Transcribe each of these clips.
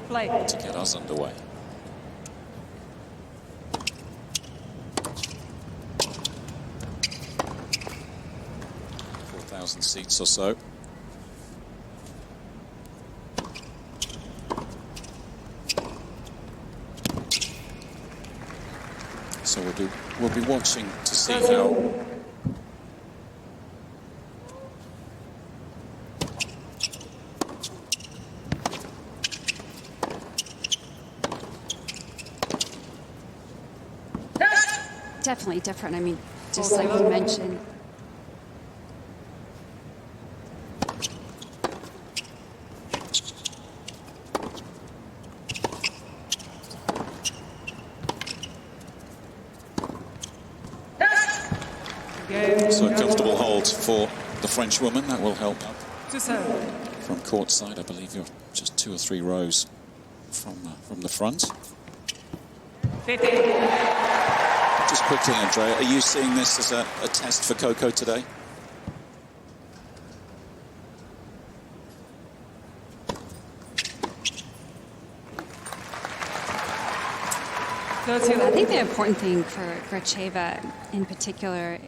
to get us underway. Seats or so. So we'll be watching to see how definitely different. I mean, just like you mentioned. So a comfortable hold for the French woman. That will help. From court side, I believe you're just 2 or 3 rows from the front. Just quickly, Andrea, are you seeing this as a test for Coco today? I think the important thing for Gracheva in particular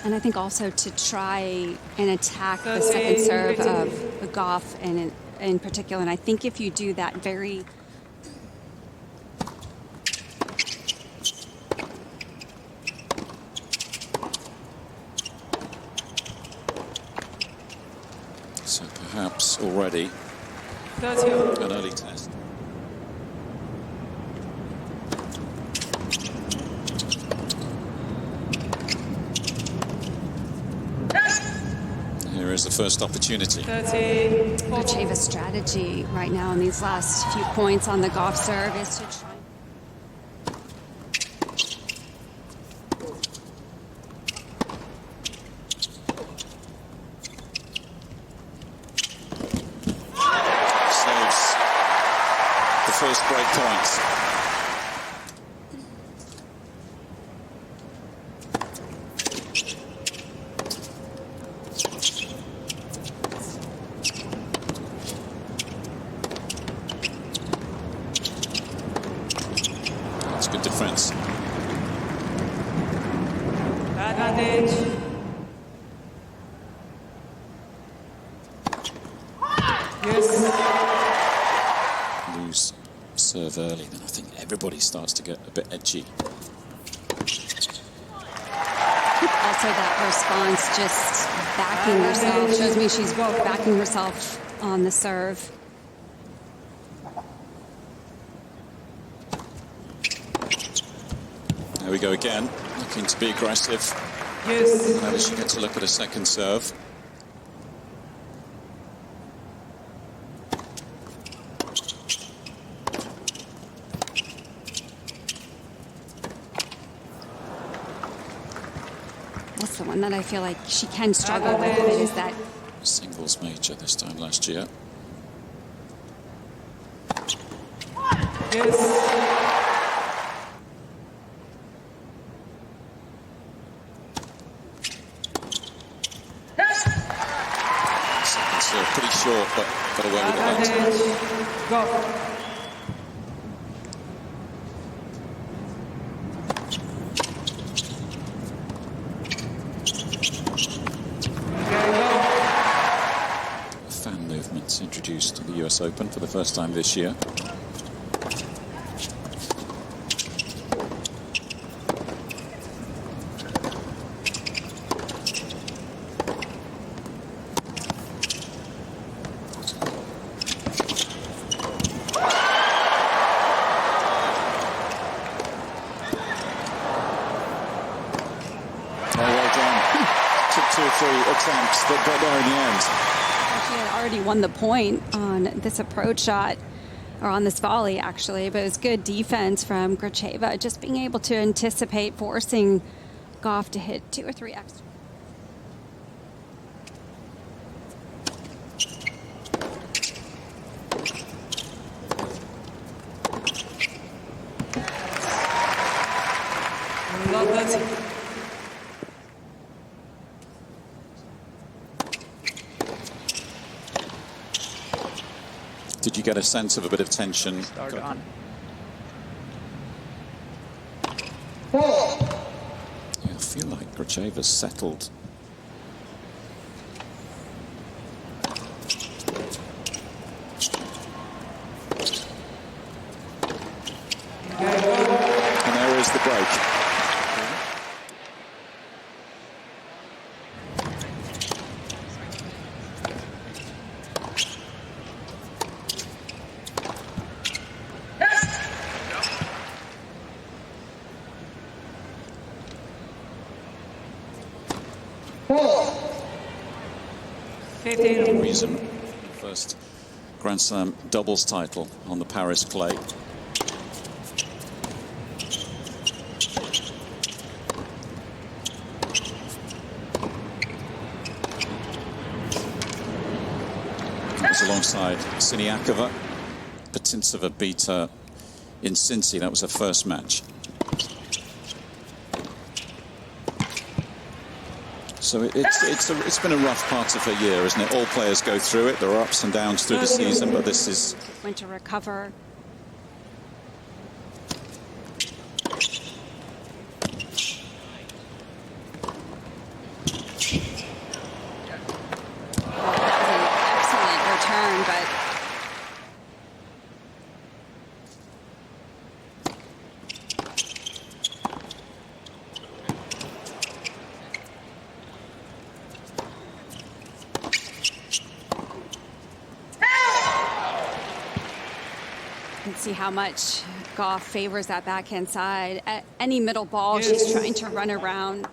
and I think also to try and attack the second serve of Gauff and in particular. And I think if you do that very so perhaps already an early test. Here is the first opportunity. Gracheva's strategy right now in these last few points on the Gauff serve is to try. Saves the first break points. Good defense. Advantage. Yes. Lose serve early, then I think everybody starts to get a bit edgy. Also that response, just backing herself, shows me she's backing herself on the serve. There we go again, looking to be aggressive. Yes. Now she gets a look at a second serve. That's the one that I feel like she can struggle with, is that Singles major this time last year. Yes. Pretty short, but got away with it. Go. Fan movements introduced to the US Open for the first time this year. Attempts that got there in the end. she had already won the point on this approach shot, or on this volley actually, but it was good defense from Gracheva, just being able to anticipate forcing Gauff to hit 2 or 3 extra. 30. Did you get a sense of a bit of tension? Start on. Yeah, I feel like Gracheva's settled. And there is the break. Reason first Grand Slam doubles title on the Paris clay. That was alongside Siniakova. Putintseva beat her in Cincy. That was her first match. So it's been a rough part of her year, isn't it? All players go through it. There are ups and downs through the season, but this is... Went to recover. That was an excellent return, but... see how much Gauff favors that backhand side. At any middle ball, she's trying to run around.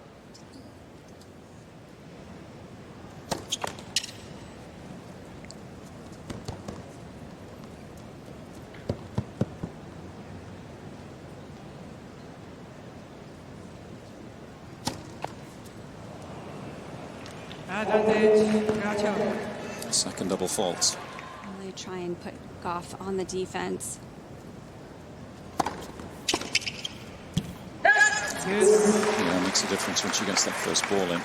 Second double fault. Really try and put Gauff on the defense. Yeah, it makes a difference when she gets that first ball in.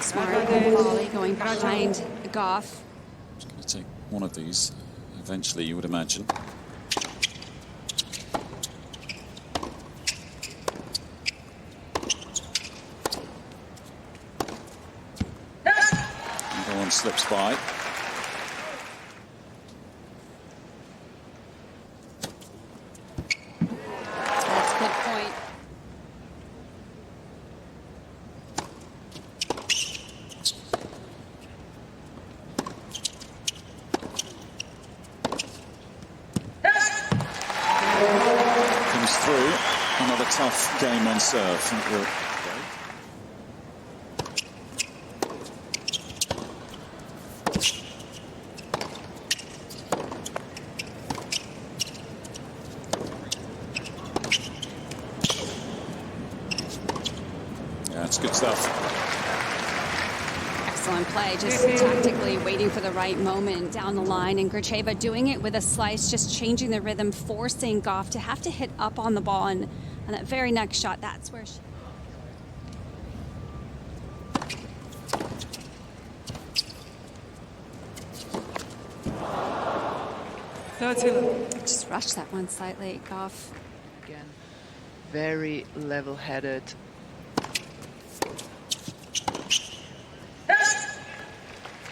Smart volley going behind Gauff. She's going to take one of these eventually, you would imagine. One slips by. That's a good point. Comes through. Another tough game on serve. That's good stuff. Excellent play, just tactically waiting for the right moment down the line, and Gracheva doing it with a slice, just changing the rhythm, forcing Gauff to have to hit up on the ball, and on that very next shot, that's where she... Just rushed that one slightly, Gauff. Again, very level-headed.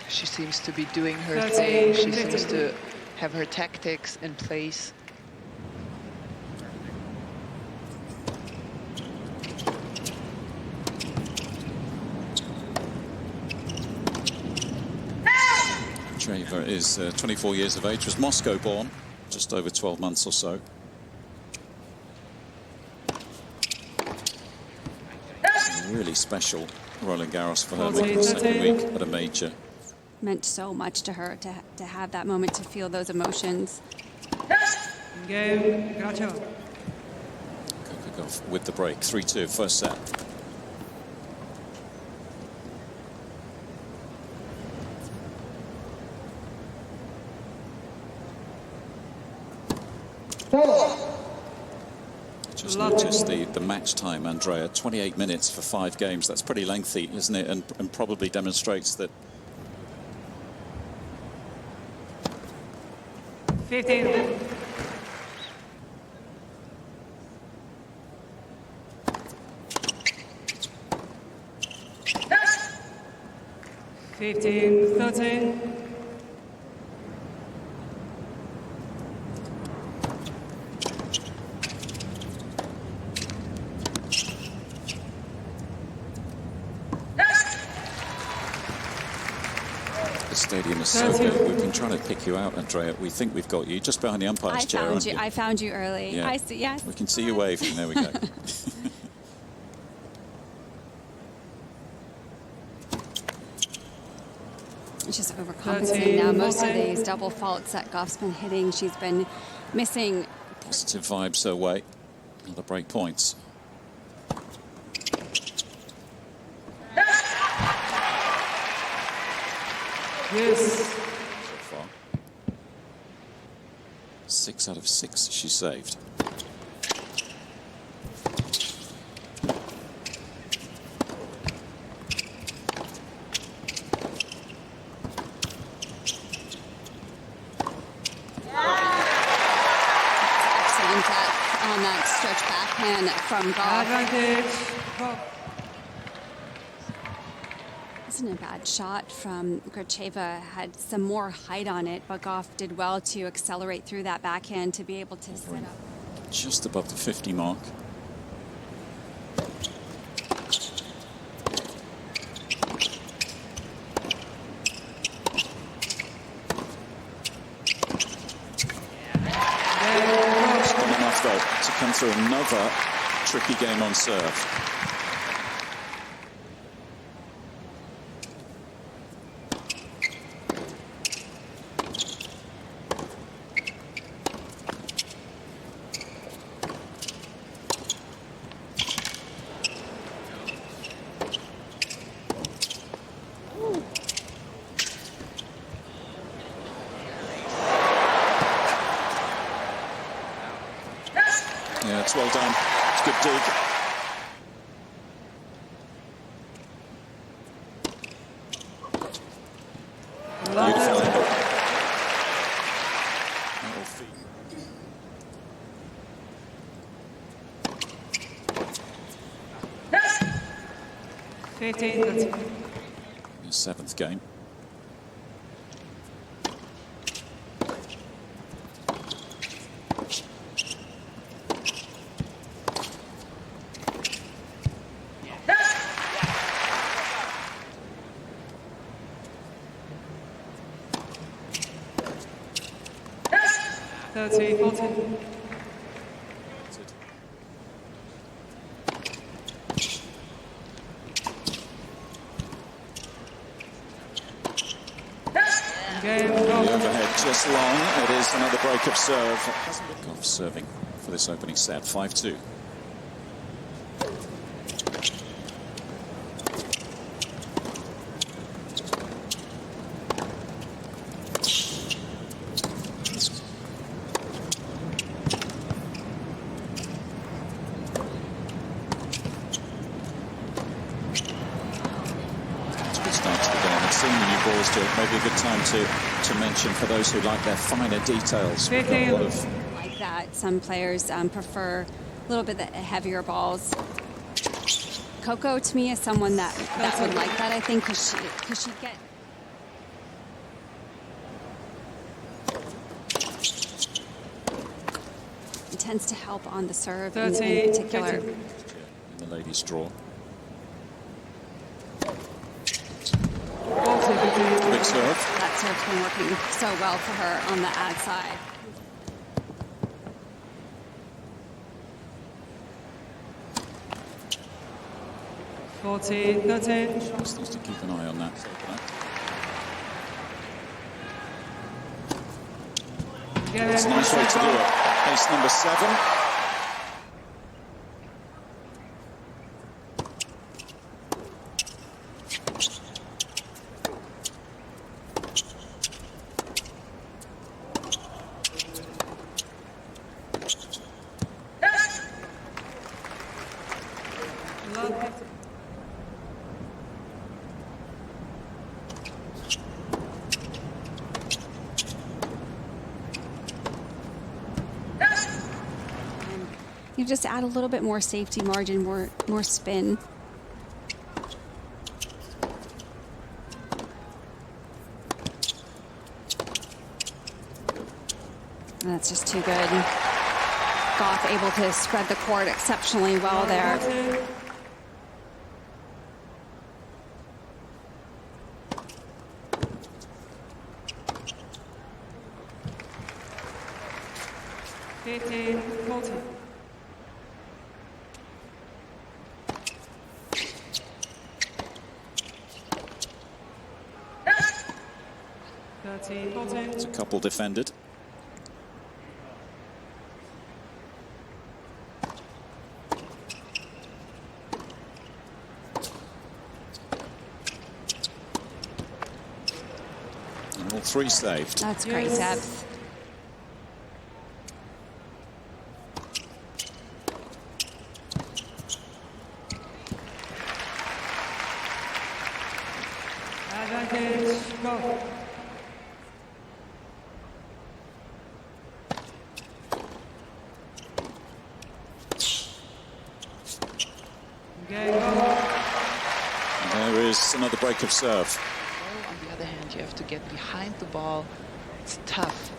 She seems to be doing her thing. She seems to have her tactics in place. Gracheva is 24 years of age, was Moscow born, just over 12 months or so. Really special Roland Garros for her, making the second week at a major. Meant so much to her to have that moment, to feel those emotions. Game, Gracheva. Coco Gauff 5 with the break. 3-2, first set. Just noticed the match time, Andrea. 28 minutes for 5 games. That's pretty lengthy, isn't it? And probably demonstrates that. 15. Fifteen, 13. The stadium is so good. We've been trying to pick you out, Andrea. We think we've got you just behind the umpire's chair. I found you early. Yeah. I see. Yes. We can see you waving. There we go. She's overcompensating now. Most of these double faults that Gauff's been hitting, she's been missing. Positive vibes her way. Another break points. Yes. So far. 6 out of 6 she saved. Excellent on that stretch backhand from Gauff. Advantage. Isn't a bad shot from Gracheva. Had some more height on it, but Gauff did well to accelerate through that backhand to be able to set up. Just above the 50 mark. Just not enough though to come through another tricky game on serve. Yeah, it's well done. It's a good dig. Beautiful angle. That will feed. His 7th game. The overhead just long. It is another break of serve. Gauff serving for this opening set. 5-2. Maybe a good time to mention for those who like their finer details. We've got a lot of like that. Some players prefer a little bit heavier balls. Coco, to me, is someone that would like that, I think, because she'd get... It tends to help on the serve in particular. In the ladies' draw. Big serve. That serve's been working so well for her on the ad side. Just needs to keep an eye on that. It's a nice way to do it. Ace number 7. Love 15. You just add a little bit more safety margin, more spin. That's just too good. Gauff able to spread the court exceptionally well there. 15-14. It's a couple defended. And all three saved. That's great depth. Advantage, go. And there is another break of serve. On the other hand, you have to get behind the ball. It's tough.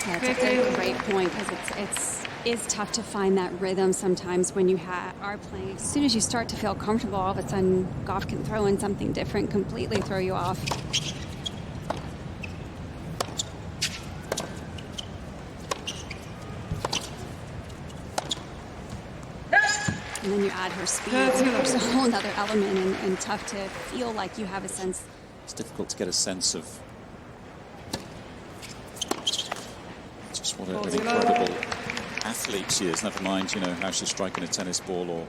That's a great point, because it's tough to find that rhythm sometimes when you are playing. As soon as you start to feel comfortable, all of a sudden Gauff can throw in something different, completely throw you off. And then you add her speed. There's a whole other element, and tough to feel like you have a sense. It's difficult to get a sense of just what an incredible athlete she is. Never mind, you know, how she's striking a tennis ball or.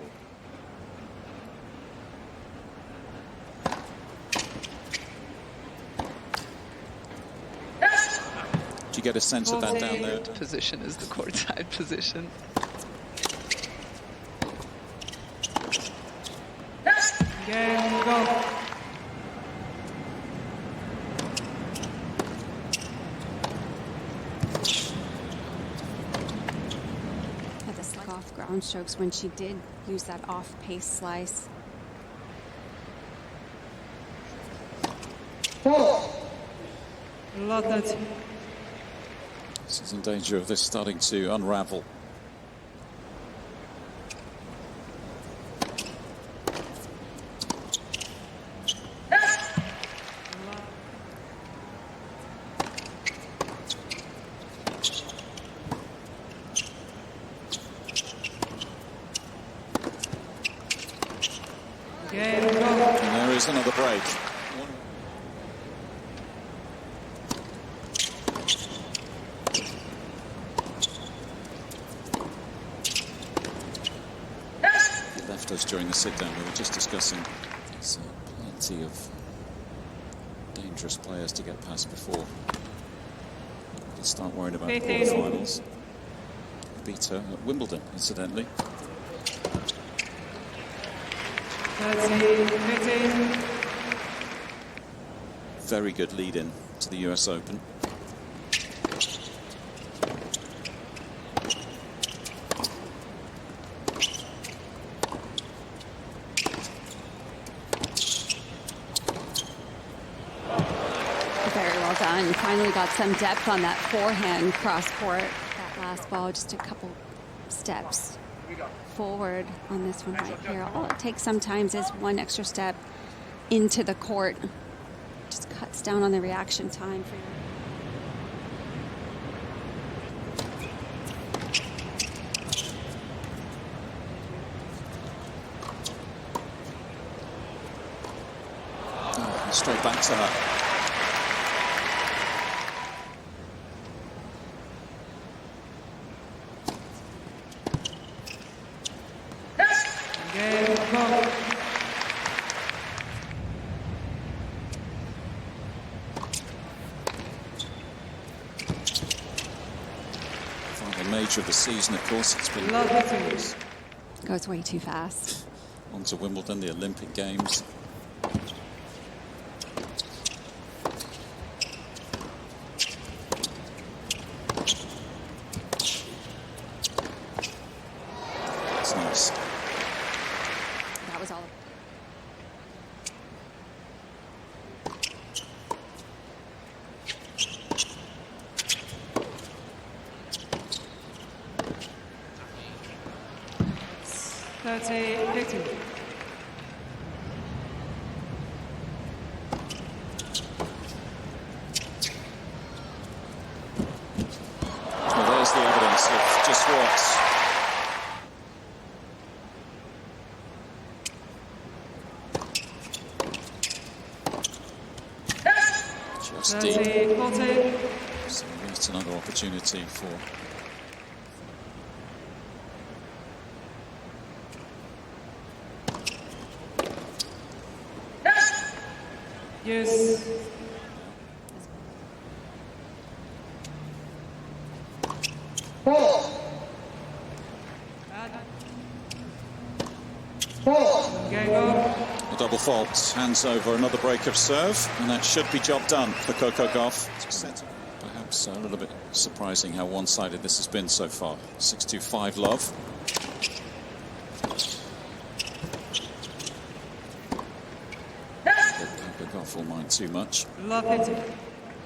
Do you get a sense of that down there? Position is the courtside position. Game, go. Had the Gauff ground strokes when she did use that off-pace slice. Love that. This is in danger of this starting to unravel. Game, go. And there is another break. He left us during the sit-down. We were just discussing there's plenty of dangerous players to get past before we start worrying about the quarterfinals. Beat her at Wimbledon, incidentally. 13-15. Very good lead-in to the US Open. Very well done. Finally got some depth on that forehand cross court. That last ball, just a couple steps forward on this one right here. All it takes sometimes is one extra step into the court. Just cuts down on the reaction time for you. Oh, straight back to her. Game, go. major of the season, of course. It's been Love it. Goes way too fast. on to Wimbledon, the Olympic Games. That's nice. That was all. That's a 15. Well, there's the evidence of just what just That's deep. a 40. So that's another opportunity for Yes. Game go. a double fault. Hands over, another break of serve, and that should be job done for Coco Gauff. Perhaps a little bit surprising how one-sided this has been so far. 6-2-5 love. Coco Gauff will mind too much Love it.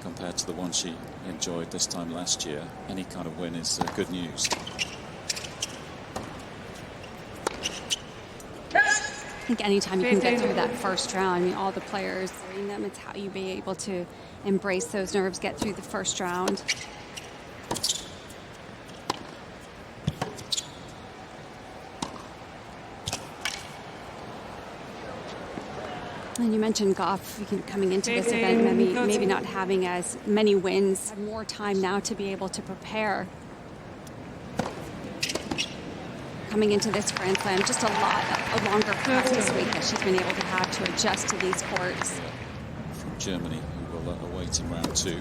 compared to the one she enjoyed this time last year. Any kind of win is good news. I think anytime you can get through that first round, I mean, all the players reading them, it's how you be able to embrace those nerves, get through the first round. And you mentioned Gauff coming into this event, maybe not having as many wins, more time now to be able to prepare. Coming into this Grand Slam, just a longer practice week that she's been able to have to adjust to these courts. From Germany, who will await in round 2.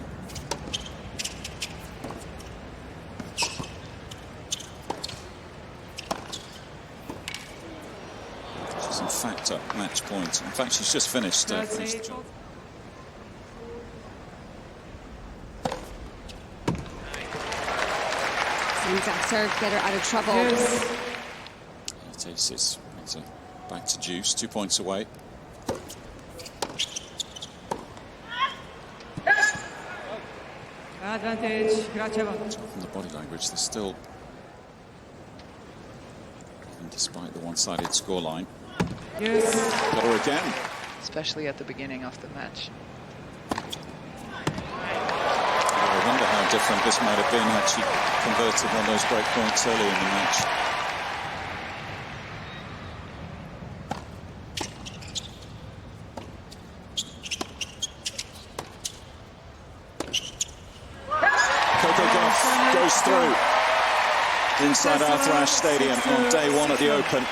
She's in fact up match point. In fact, she's just finished the job. Same exact serve, get her out of trouble. Yes. It aces. It's back to juice, 2 points away. Advantage, Gracheva. From the body language, there's still, and despite the one-sided scoreline, Yes. got her again. especially at the beginning of the match. I wonder how different this might have been had she converted one of those break points early in the match. Coco Gauff goes through inside Arthur Ashe Stadium on day 1 at the Open,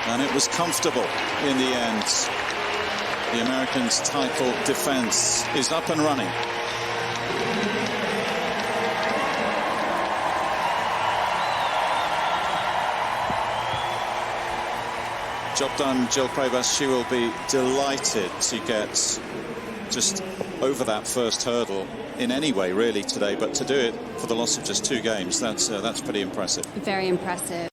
and it was comfortable in the end. The Americans' title defense is up and running. Job done, Jill Previs. She will be delighted to get just over that first hurdle in any way, really, today. But to do it for the loss of just 2 games, that's pretty impressive. Very impressive.